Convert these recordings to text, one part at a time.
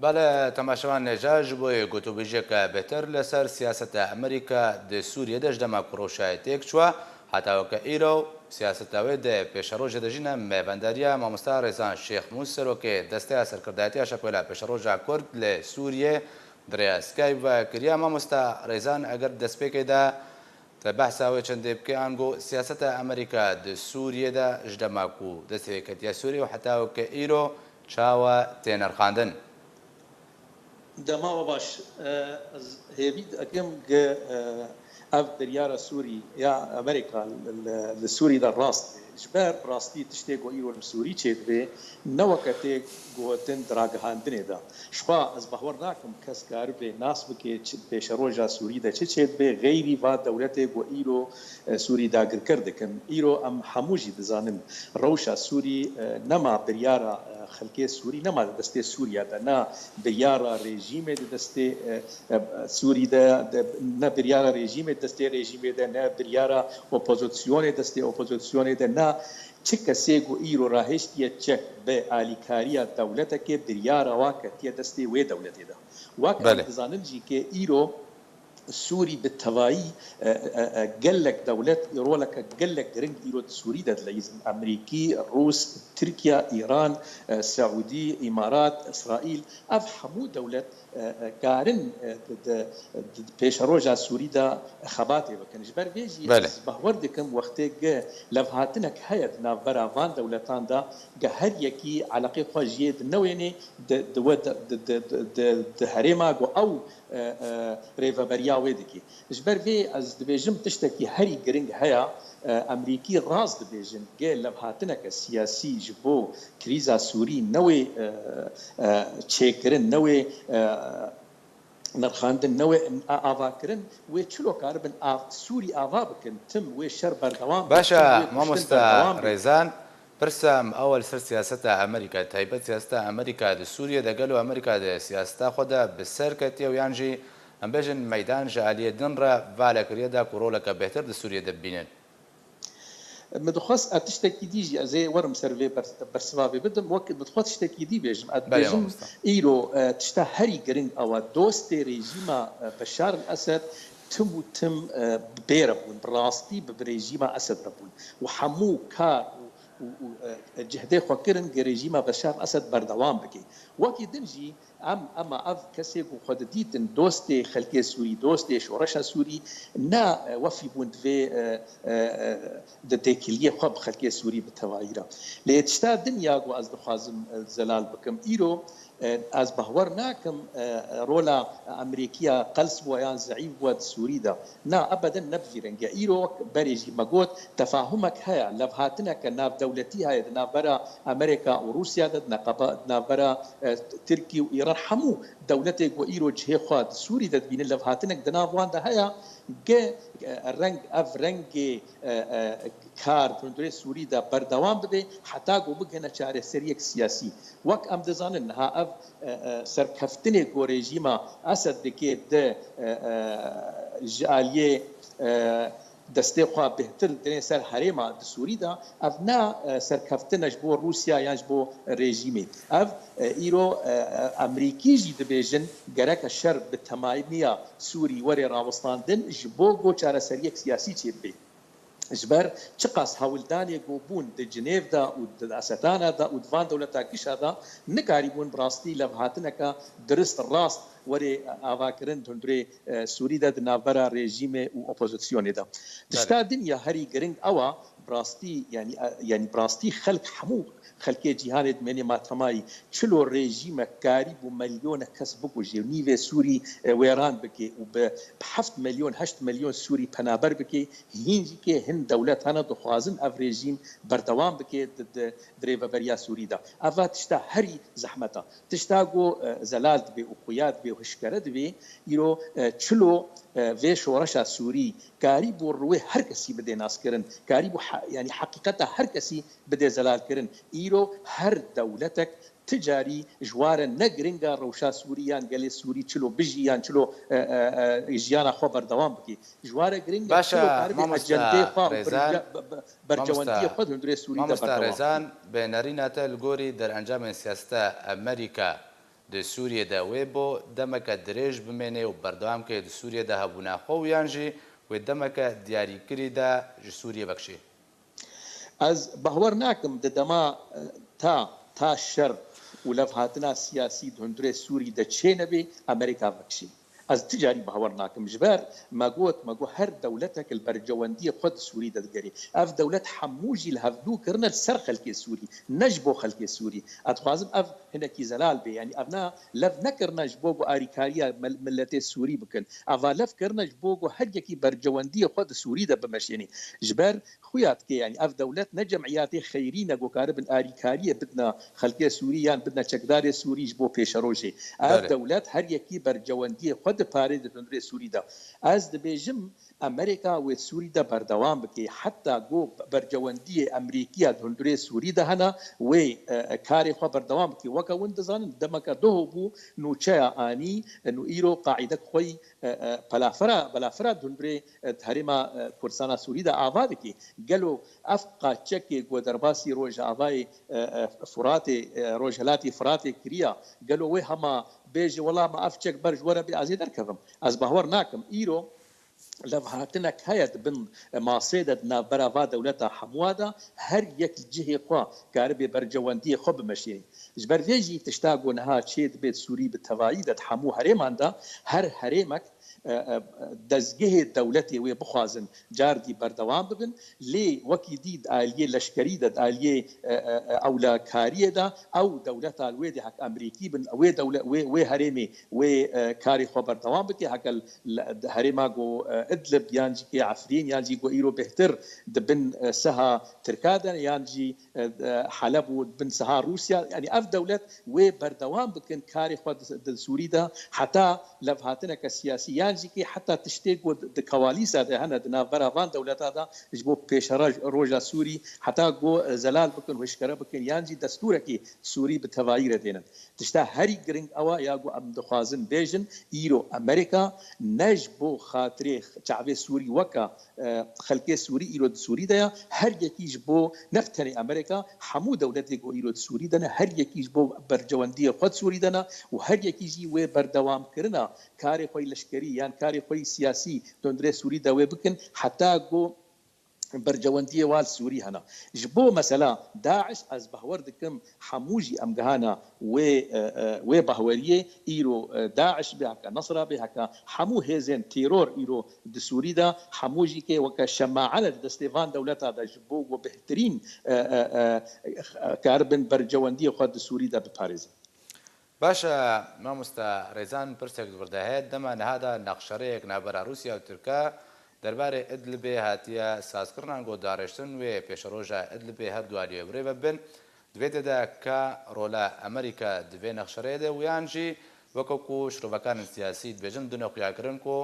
بله تماشاوان نێژاژ بۆیە گوتوبیژێکە بێتر لەسەر سیاسەتە ئەمریکا دە سووریە دەژدەما کوڕۆشایەتێک چووە هەتاوەکە ئیرۆ سیاسەتاوێ دە پێشەڕۆژە دەژینە مێبەندەریە مامۆستا ڕێزان شێخ مووس سەرۆکێ دەستەیە سەرکردایەتیە شەپۆلا پێشەڕۆژە کورد لە سووریێ درێ سکایپ کردیا مامۆستا ڕێزان ئەگەر دەستپێکێدا بەحساوێ چەندێ بکە ئەنگۆ سیاسەتە ئەمریکا دە سووریێدا ژدەماک و دەستێکەتیە سووریە و هەتاوەکە ئیرۆ چاوە تێنەرخاندن. دماغ باش هيبيد أكيم أف دريارة سوري يا أمريكا السوري ده راست جبار راستي تشتاق وإيرو السوري تشيد به نوكتك قوتن دراجهاندني ده شقا از بحورناكم كاس كاربه ناس بكي بشروجا سوري ده تشيد به غيري و دولته وإيرو سوري دا كردكن إيرو أم حموجي دزانن روشا سوري نما بريارة خلقي سوري نما دستي سوريا ده نا بريارة ريجيم دستي سوري ده نا بريارة ريجيم دستي ريجيم ده نا بريارة اوبوزيسيون دستي اوبوزيسيون ده نا چه کسی گو ایرو راهشتیه چه به آلیکاریا دولت که بریار واقعیت دسته و دولت ده واقعیت زانن جی که ایرو سوري بالتوائي قال لك دولات إيرولك قال لك رنج إيرو سوري ده ليز أمريكي روس تركيا إيران سعودي إمارات إسرائيل أفهموا دولات كارن بيشروجا سوري ده خباتي وكان جبر بيجي بهوردكم وقتك لفهاتنك هيد نافرا فان دولتان ده جهر يكي علاقة خاجية نويني د هريما أو ريفا بريا ويدكي جبر في از دبيجم تشتكي هري جرينج هيا امريكي راز دبيجن قال لبهاتنك السياسي جبو كريزا سوري نوي تشيكرن نوي نرخاندن نوي آفاكرن وچلو كاربن سوري آفابكن تم وشر بردوام باشا ماموستا ريزان برسم أول سر سياسة أمريكا تايبت سياسة أمريكا دي سوريا دقلو أمريكا دي سياسة خدا بالسر كتيا ويانجي أم بيجن ميدان جالية دنرا فالك ريادا كورولك بهتر دي سوريا دبينين مدخص أتشتكي ديجي زي ورم سيرفي برسوافي بدم وقت مدخص تشتكي دي بيجم إيرو تشتا هري جرين أو دوستي ريجيما بشار الأسد تم بيربون براستي بريجيما أسد ربون وحمو كار جهده خاكرن رژیم بشار اسد بردوام بکی وکی دنجی اما اف کسی کو خود دیتن دوست خلق سوری دوست شورش سوری نا وفي بوند في د تکلیه خو خلق سوری بتوایرا لیتشتا دنیا کو از خازم زلال بکم ایرو از بهورناكم رولا امريكيه قلس ويان زعيم ود سوريدا نا ابدا نبفيرنجا ايرو بريجي ماغوت تفاهمك هيا لبهاتنا كناف دولتي هاي نافرا امريكا وروسيا نافرا تركي وايران حمو دولتي وايرو جهه خاد سوريدا بين لبهاتنا دنافوان ده هيا جه رنگ اف رنگ کار بندری سوری دا بردوام بده حتی گو بگنه چاره سریک سیاسی وقت ام دزانن ها اف سرکفتنه گو رژیما اسد دکه ده جالیه دسته خوا بهتر دنیا سر حریما سوری دا افنا سرکفتنش بو روسیا یانش بو رژیمی اف ایرو امریکی جید بیجن گرک شر به تمایمیا سوری وری راوستاندن جبو گو چاره سریک سیاسی چی بی جبر چقاس هاولدانی گوبون د جنیف دا او د اساتانا دا او دوان دولتا کیشا دا نکاریبون براستی لبهاتنکا درست راست وري افاكرن تندري سوري دا نافرا ريجيم او اوبوزيسيون دا تشتا دنيا هري جرينج اوا براستي يعني براستي خلق حمو خلقي جهان مني ما تماي چلو ريجيم كاري بو مليون كسبك وجنيف سوري ويران بكي وب 7 مليون 8 مليون سوري بنابر بكي هينجي كي هند دولت انا دخوازن اف ريجيم بردوام بكي دريفا بريا سوري دا افا تشتا هري زحمتا تشتاغو زلال بي وقياد بي وهشكرد بي يرو چلو في شورشا سوري كاري بو روي هر كسي بده ناس كرن كاري بو يعني حقيقتا هر كسي بده زلال كرن ايرو هر دولتك تجاري جوار نجرينجا روشا سوريان قال سوري چلو بجيان چلو جيانا خبر دوام بكي جوار جرينجا باشا ماموستا ريزان برجوانتي خود هندري سوري ماموستا ريزان بنارينا تلغوري در انجام سياسة امريكا د سوریه دا وی بو دمکه درێژ بمێنێ و بەردەوام کە د سوریه دا هەبووناخۆ و یانژی وێ دەمەکە دیاریکری دا ji سوریه بەخشی از باور ناکم دەما تا شەر و لەف هاتنا سیاسی هەندێک سووری دەچێنەبێ ئەمریکا بەخشی از تجاری باور ناکم جبر ما هر دولتك البرجواندية خد سوري ددگري اف دولت حموجي الهفدو كرنا سر خلق سوري نجبو خلق سوري اتخازم اف هنا كي زلال بي يعني ابنا لف نكرنا جبوغو اريكاريا ملتي سوري بكن اف لف كرنا جبوغو حجكي برجواندية خد سوري ده بمشيني جبر خويات كي يعني اف دولت نجمعياتي خيرين جو كارب اريكاريا بدنا خلق سوري يعني بدنا چكدار سوري جبو بيشروجي اف دولت هر يكي برجواندية خد پاره د تندري سوري دا از د بيجم امريكا و سوري دا بردوام بكي حتى جو برجواندي امريكيه د تندري سوري دا هنا و كاري خو بردوام بكي وكا وندزان دمك دوبو نو چا اني نو ايرو قاعده خوي بلافرا تندري تحريما كورسانا سوري دا آباد كي قالوا افقا تشكي جو درباسي روج اباي فراتي روجلاتي فراتي كريا قالوا وي هما بيجي والله ما افشك برج ورا بازيد اركبهم از باور ناكم ايرو لفهاتنا هيد بن ماصيدة نابرافا دولتها حموادا هر يك جهه قوا كاربي برجواندي خب مشي جبر فيجي تشتاقوا نها تشيد بيت سوري بالتوايد حمو هريماندا هر هريمك دزگه دولتی و بخوازن جاردی بردوام ببن لی وکی دید آلیه لشکری داد آلیه اولا کاریه دا او دولت آلوی دی حق امریکی بن و هرمی و کاری خو بردوام بکی حق هرما گو ادلب یانجی که عفرین یانجی گو ایرو بهتر دبن سها ترکادن یانجی حلب و دبن سها روسیا يعني اف دولت و بردوام بکن کاری خو د سوری دا حتی لفهاتنا كسياسيان جي حتى تشتيق كواليس هذا هنا دنا برافان دولت هذا جبو بيشراج روجا سوري حتى جو زلال بكن وشكره بكن يانجي دستورك سوري بتواير دينا تشتا هري جرينج اوا ياغو ام دخوازن بيجن ايرو امريكا نجبو خاطري شعب سوري وكا خلق سوري ايرو سوري ده هر يكي جبو نفتني امريكا حمو دولتي جو ايرو سوري ده هر يكي جبو برجوانديه خد سوري ده وهر يكي جي و بردوام كرنا كاري خوي لشكري يعني كاري خوي سياسي تندري سوري ده بكن حتى جو برجوانديه وال سوري هنا جبو مثلا داعش از بهور دكم حموجي امغانا و بهوريه ايرو داعش بهكا نصره بهكا حمو هيزن تيرور ايرو د سوري دا حموجي كي وك شماعه دستيفان دولتها دا جبو وبهترين كاربن برجوانديه خد سوري دا بباريس باشا مامۆستا ڕێزان پرسێک وردەهەیە دەما نەهادا نەخشەرەیەک نابەرا رووسیا و تورکا دەربارەی ئیدلبێ هاتیە سازکردان بۆ داڕێشتن وێ پێشەڕۆژە ئیدلبێ هەردوو ئالیێبرێ ببن دوێتێدا کە ڕۆلە ئەمریکا دوێ نەخشەرەیەدە و یانجی وەکەکو شرۆڤەکانن سیاسی دبێژن دونەقیاکردن و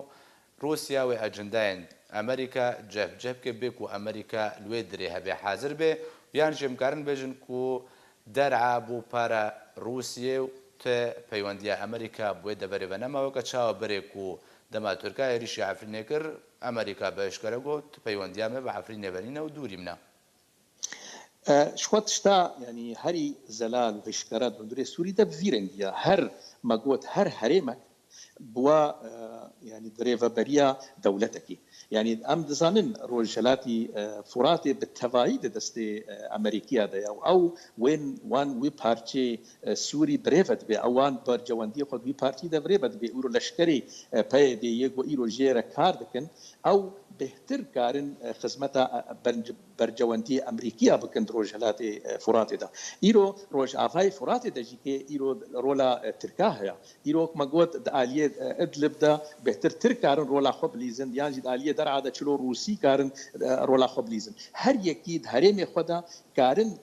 رووسیا وێ ئەجندایەن ئەمریکا جەفجەبکە بێک و ئەمریکا لێ درێ هەبێ حازر بێ یانجی ئەمکارن بێژن و دەرعا بۆ پارە رووسیە و پەیوەندیە ئەمریکا بۆی دەبەرێ بە نەماوەکە چاوە بەرێک و دەما تورکای ریشی عفرینێ کرد ئەمریکا بەشکەرە گوت پەیوەندیامە بە عفرینێ بەرینە و دووری منە شوت شتا يعني هري زلال وهشكرات وندري سوري ده بفيرنجيا هر مقوت هر هريمك بوا يعني دريفا بريا دولتك يعني ام دزانن روجلاتي فراتي بالتوايد دستي امريكيه ده او وين وي بارتي سوري بريفت بي اوان برجواندي خود وي بارتي ده بريفت بي اورو لشكري باي دي يگو ايرو جيرا كاردكن او بهتر كارن خدمتا برجواندي امريكيه بكن روجلاتي فراتي ده ايرو روج افاي فراتي ده جيكي ايرو رولا تركاها ايرو ماغوت اليه ادلب ده بهتر تركارن رولا خب ليزن يعني اليه در عاده چلو روسي كارن رولا خب ليزن هر يكيد هرمي خدا كارن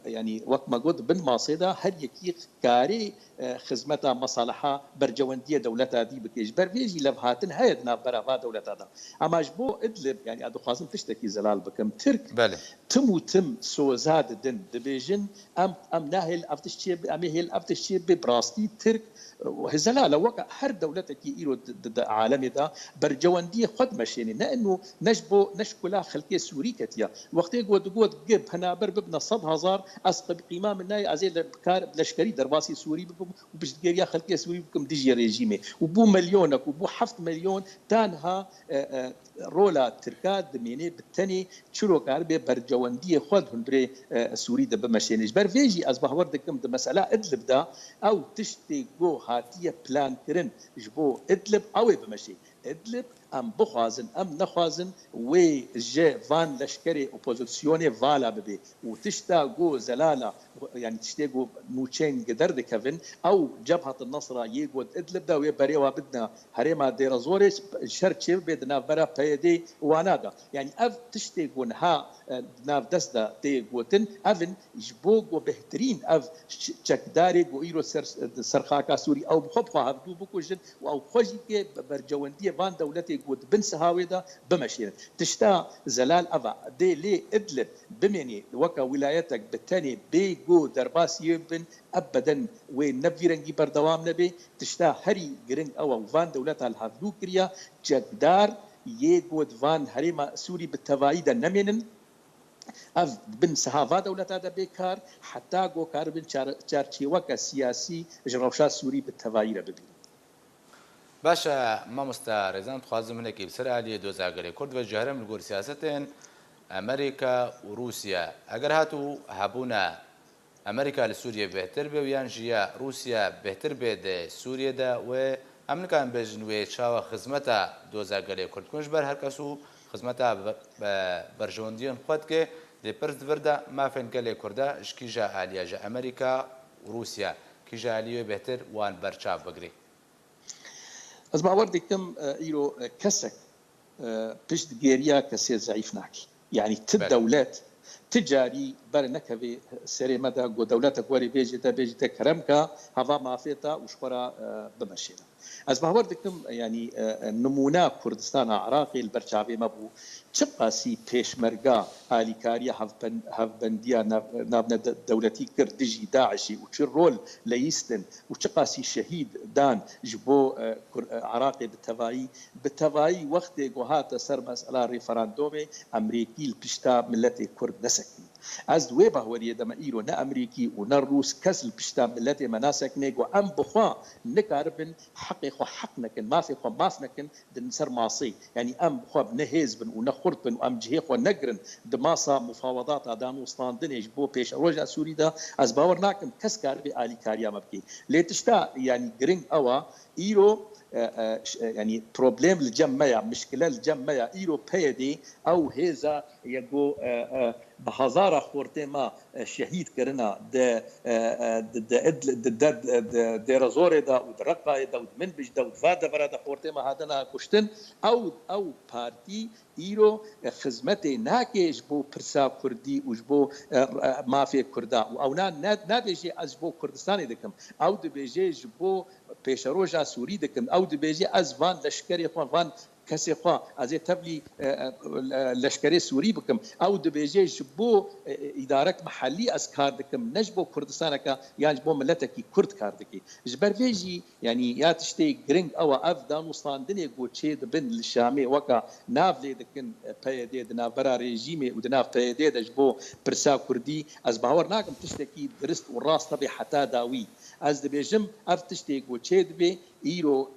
يعني وقت ما قلت بن ماصيدا هر يكيد كاري خدمتها مصالحها برجوانديه دولتها دي بكيجبر فيجي لفهاتن هيدنا برافا دولتها دا اما جبو ادلب يعني ادو خازم تشتكي زلال بكم ترك بله تم وتم سوزاد دن دبيجن ام ناهل افتشي ام هيل افتشي ببراستي ترك وهزلا وقع هر دولتك ايرو عالمي دا برجواندي خد مشيني لانه نجبو نشكلا خلقي سوري كتيا وقت قد جيب هنا بربنا 100,000 اسقب قيمه من ناي ازيل كار لشكري درباسي سوري بكم وبش يا خلقي سوري بكم ديجي ريجيمي وبو مليونك وبو 7 مليون تانها رولا تركات دميني بالتاني شلو كاربي برجواندي خد هنبري سوري دا بمشينيش برفيجي اصبح وردكم دا مساله ادلب دا او تشتي جو هاتيه بلان كرن جبو ادلب او بمشي ادلب ام بخوازن ام نخوازن وجي فان لشكري اوبوزيسيوني فالا ببي وتشتا جو زلاله يعني تشتي جو نوتشين قدر دكفن او جبهه النصره يقود ادلب دا ويبريوا بدنا هريما ديرازوريش شرتشي بدنا برا بيدي وانادا يعني اف تشتي جو نها ناف دسدا تي جوتن افن جبو جو بهترين اف تشكداري جو ايرو سرخاكا سوري او بخبخه هبدو بكوجن او خوجي برجوانديه فان دولتي قد بن سهاويدا بمشير تشتا زلال أفا دي لي إدلب بمني وكا ولايتك بالتاني بيجو درباس يبن أبدا وين نبيرنجي بردوام نبي تشتا هري جرين أو فان دولتها الهافدو كريا جدار يجود فان هريما سوري بالتفايدا نمينن اف بن سهافا دولتا دا بيكار حتى جو كاربن چارچي وكا سياسي جروشا سوري بالتفايدا ببين باشا مامۆستا ڕێزان خوازم هەنێکی بسەر عالیە دۆزاگەری کورد بە جارەم لەگۆر سیاسەتێن ئەمریکا و رووسیا ئەگەر هاتوو هەبوونە ئەمریکا لە سووریە بهتر بێ و یان ژیا رووسیا بهتر بێ دە سووریەدا و ئەمریکان بێژن وێ چاوە خزمەتە دۆزاگەری کورد کۆنش بەر هەر کەس و خزمەتە بەرژەوەندیان خۆتکێ دێ پرس دڤردا مافێن گەلێ کوردە شکیژە عالیەژە ئەمریکا و رووسیا کیژە عالیوێ بهتر وان بەرچاو بگری از باوردي كم ايرو كسك بشت جيريا كسي ضعيف ناكي يعني تدولات تجاري برنكبي سري مدى جو دولتك وري بيجي كرمكا هذا ما فيتا وشورا بمشينا از باوردكم يعني نمونا كردستان عراقي البرشاوي مبو چقاسي پێشمەرگا ئالیکاریە هەڤبەندیە ناونە دەولەتی کرد دژی داعشی و چ ڕۆل لە ئیستن و چقاسی شەهید دان ji بۆ عراقی بتەڤایی وەختێک هاتە سەر مەسئلە ڕێفەراندۆمێ ئەمریکی پشتا ملەتێ کورد نەسەکنی از دوێ بەهوەریە دەمە ئیرۆ نە ئەمریکی و نە ڕووس کەس پشتا ملەتێ مەناسەکنێک و ئەم بخوا نکاربن حەقی خۆ حەق نەکەن مافی خۆ ماف نەکەن دن سەر ماسی يعني ئەم بخوا نەهێز بن و نەخورد بن و ئەم جهێ خۆ نەگرن دماسا مفاوەداتا دانوستاندنێش بۆ پێش ڕۆژە سووریدا ئەس باوەڕ ناکەم کەس کاربێ ئالیکاریامە بکەی لێ تشتا يعني گرنگ ئەوە ئیرۆ يعني بروبليم الجمعية مشكلة الجمعية إيرو بيدي أو هذا يجو بهزارة خورتما شهيد كرنا د رزور دا ودرقة دا ودمنبج دا ودفادة برا خورتما هذا كشتن أو بارتي إيرو خدمتي ناكيش بو برسا كردي وجبو مافيا كردا أو نابيجي أجبو كردستاني دكم أو دبيجي جبو بيشروجا سوري دكم أو دبيجي أزفان لشكري فان کسی خوا از تبلی لشکری سوری بکم او دبیجی جبو ادارک محلی از کار دکم نجبو کردستان کا یا جبو ملتکی کرد کار دکی جبر ویجی یعنی یا تشتی گرنگ او اف دانوستان دنی گو چه دبن الشامی وکا ناف لی دکن پیدی دنا برا رژیمی و دنا پیدی دجبو پرسا کردی از باور ناکم تشتکی درست و راست طبی حتا داوی از دبیجم اف تشتی گو چه دبی ايرو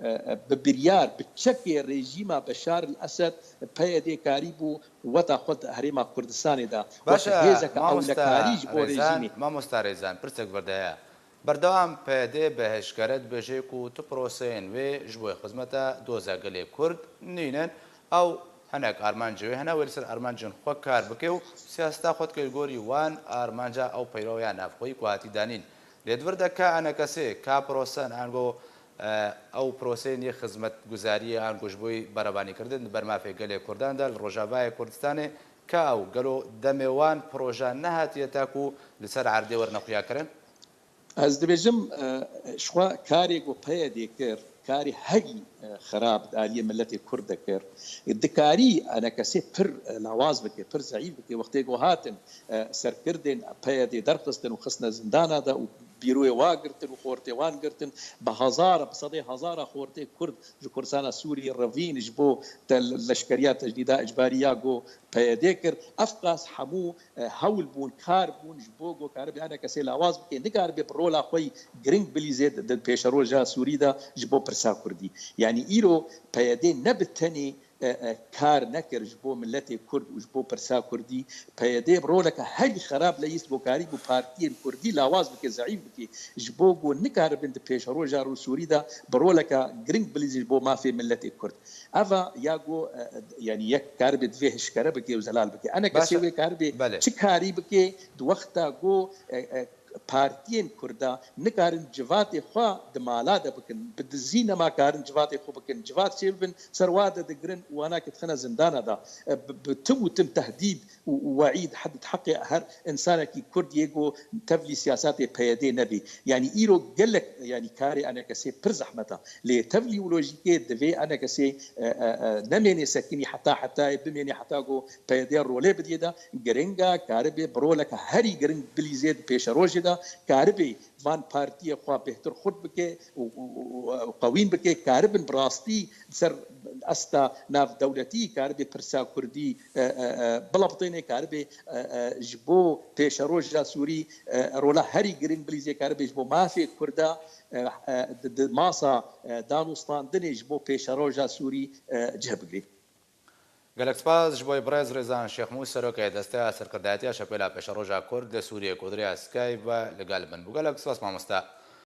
ببريار بتشكي ريجيم بشار الاسد بيدي كاريبو وتاخذ هريما كردستان دا باشا ما مستاريزان برتك بردايا بردوام بيدي بهشكرت بجيكو تبروسين و جبو خدمتا دوزا قلي كرد نينن او هناك ارمانجي هنا ولسر ارمانجن خو كار بكيو سياستا خود كيغوري وان ارمانجا او بيرويا نافخوي كواتي دانين لدوردا كا انا كسي كا بروسن انغو او پروسینی خدمت گزاری آن گوشبوی برابانی کردن برمافی گلی کردان دل روجابای کردستان که او گلو دمیوان پروژه نهاتیه تاکو لسر عرضی ورنخویا کرن از دبیجم شوا کاری گو پیادی کر کاری هەگی خراپ داریە ملەتی کورد دەکرد دکاری ئەنە کەسێ پر لاواز بکێ پر زەعیف بکێ وەختێک و هاتن سەرکردێن پەیەدێ دەرخستن و خستنە زندانادا و بیرۆی واگرتن و خۆرتێوان گرتن بە هەزارە بسەدەی هەزارە خۆرتێ کورد ji Kurdistana Sûriyê revîn ji bo leşkeriya tejdîda icbariya got peyedê kir ev qas hemû hewl bûn kar bûn ji bo gokaribê hene kesê lawaz bike nikaribê bi rola xwe giring bilîzê di pêşeroja Sûrî de ji bo pirsa Kurdî yanî îro peyedê ne bi tenê کار نکرد جبو ملت کرد و جبو پرسا کردی پیاده برولک هی خراب لیست بو کاری بو پارتی کردی لاواز بک ضعیف بک جبو گو نکار بند پیش رو جارو سوری دا برولک گرینگ بلیزی بو مافی ملت کرد اوا یا گو یعنی یک کار بد فيهش کار بک و زلال بک انا کسی و کار به چه کاری بک دو وقتا گو پارتیین کردا نکارن جوات خوا د مالا د بکن بدزینه ما کارن جوات خو بکن جوات شیبن سرواده د گرن وانا كتخنا زندانه دا بتم تهديد ووعيد حد حق هر انسان كي كرد يجو تبلي سياسات بيدي نبي يعني ايرو قال لك يعني كاري انا كسي برزحمته لتبلي ولوجيكي دفي انا كسي نمني سكني حتى بمني حتى جو بيدي رولي بديدا جرينجا كاربي برولك هري جرينج بليزيد بيشروج دا كاربي وان بارتي خوا بهتر خود بك وقوين بك كاربن براستي سر استا ناف دولتي كاربي برسا كردي بلابطيني كاربي جبو بيشروج سوري رولا هري جرين بليزي كاربي جبو ما في كردا ماسا دانوستان دني جبو بيشروج سوري جهبغري گەلک سپاس ji bo برێز ڕێزان شێخ مووس سەرۆکای دەستەیە سەرکردایەتیە شەپێلا پێشەڕۆژا کورد لە سووریە کۆدریا سکای بە لەگەڵ من بوو گەلک سپاس مامۆستا